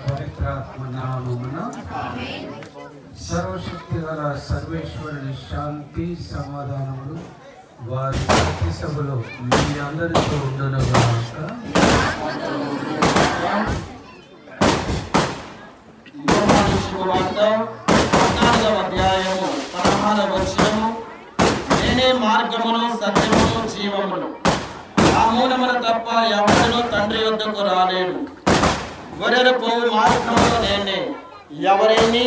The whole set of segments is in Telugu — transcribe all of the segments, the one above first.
పవిత్రాత్మ నామమున సర్వశక్తి గల సర్వేశ్వరుని శాంతి సమాధానములు వారి శక్తి సభలో మీ అందరితో ఉండనుగాక. అధ్యాయము 16వ వచనము, నేనే మార్గమును సత్యమును జీవమును, ఆ మూలమున తప్ప ఎవరునూ తండ్రి వద్దకు రాలేడు. గొర్రెలు పోవు మార్గములో నేనే, ఎవరైనా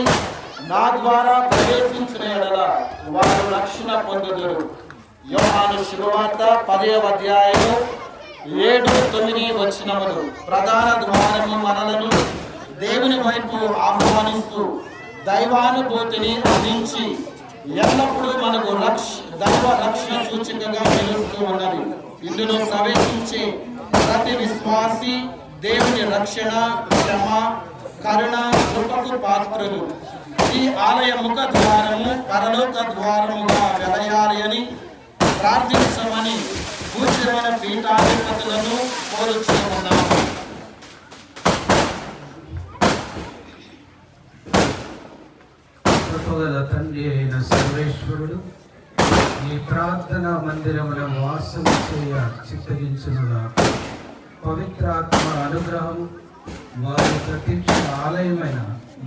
నా ద్వారా ప్రవేశించిన యెడల వారు రక్షణ పొందుదురు. యోహాను శుభవార్త 10వ అధ్యాయము 7-9 వచనములు. ప్రధాన ద్వారము మనలను దేవుని వైపు ఆహ్వానిస్తూ దైవానుభూతిని అందించి ఎల్లప్పుడూ మనకు దైవ రక్షణ సూచికగా నిలుస్తూ ఉన్నది. ఇందులో ప్రవేశించే ప్రతి విశ్వాసి దేవుని రక్షణ, క్షమ, కరుణ, కృపకు పాత్రులు. ఈ ఆలయ ముఖ ద్వారము పరలోక ద్వారముగా వెలయాలి అని ప్రార్థించమని పూజ్యమైన పీఠాధిపతులను కోరుచూ ఉన్నాము. తండ్రి అయిన సర్వేశ్వరుడు ఈ ప్రార్థనా మందిరముల వాసం చేయ చిత్తగించునుగా. పవిత్రాత్మ అనుగ్రహం వారి ప్రత్యక్ష ఆలయమైన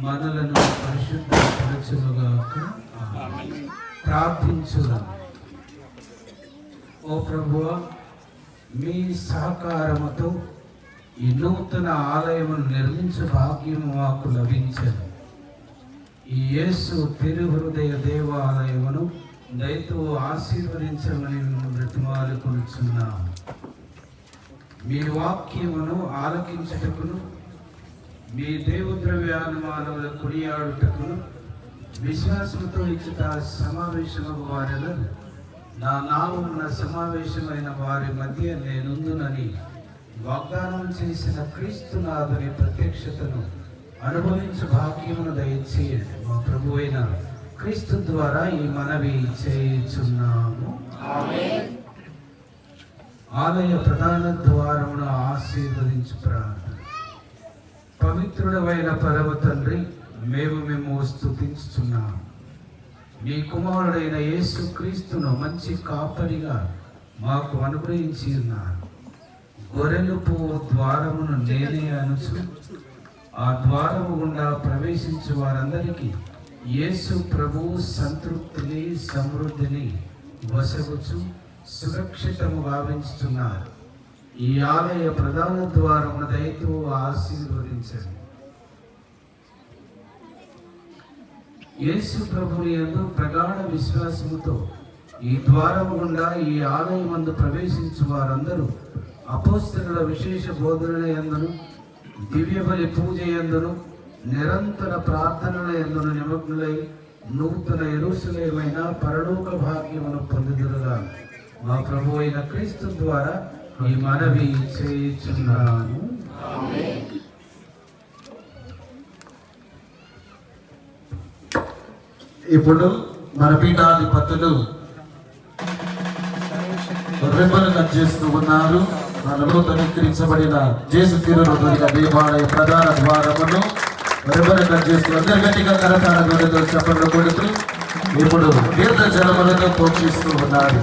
మనలను పరిశుద్ధపరచునుగాక. ప్రార్థించుదాం. ఓ ప్రభువా, మీ సహకారముతో ఈ నూతన ఆలయమును నిర్మించే భాగ్యము మాకు లభించదు. ఈ యేసు తిరుహృదయ దేవాలయమును దయతో ఆశీర్వదించమని బ్రతిమాలుకొనుచున్నాము. మీ వాక్యమును ఆలకించుటకును, మీ దేవద్రవ్యానుమానముల కొనియాడుటకును విశ్వాసంతో ఇచ్చుట సమావేశము వారిలో నా నామమున సమావేశమైన వారి మధ్య నేనుందునని వాగ్దానం చేసిన క్రీస్తునాథుని ప్రత్యక్షతను అనుభవించే భాగ్యమును దయచేయండి. మా ప్రభు అయిన క్రీస్తు ద్వారా ఈ మనవి చేయుచున్నాము. ఆలయ ప్రధాన ద్వారమును ఆశీర్వదించు ప్రార్థన. పవిత్రుడవైన పరమ తండ్రి, మేము స్తుతించుచున్నాము. మీ కుమారుడైన యేసు క్రీస్తును మంచి కాపరిగా మాకు అనుగ్రహించి ఉన్నారు. గొర్రెలు పోవు ద్వారమును నేనే అనుచు ఆ ద్వారము గుండా ప్రవేశించు వారందరికీ యేసు ప్రభువు సంతృప్తిని, సమృద్ధిని వసగుచు సురక్షితము భావించుతున్నారు. ఈ ఆలయ ప్రధాన ద్వారమును దయతో ఆశీర్వదించండి. యేసు ప్రభుని యందు ప్రగాఢ విశ్వాసముతో ఈ ద్వారము గుండా ఈ ఆలయమందు ప్రవేశించు వారందరూ అపోస్తలుల విశేష బోధనల యందును, దివ్య బలి పూజ యందును, నిరంతర ప్రార్థనల యందును నిమగ్నులై నూతన యెరూషలేమైన పరలోక భాగ్యమును పొందుదురుగా. మా ప్రభు అయిన క్రీస్తు ద్వారా ఈ మనవి చేయుచున్నాను. ఇప్పుడు మన పీఠాధిపతులు రిబ్బన్ కట్ చేస్తూ ఉన్నారు. మన నూతనీకరించబడిన జేసు తిరుహృదయ దేవాలయ ప్రధాన ద్వారమును రిబ్బన్ కట్ చేస్తూ అందరు గట్టిగా కరతాళ ధ్వనితో చప్పట్లు కొడుతూ ఇప్పుడు తీర్థ జలములతో పోషిస్తూ ఉన్నారు.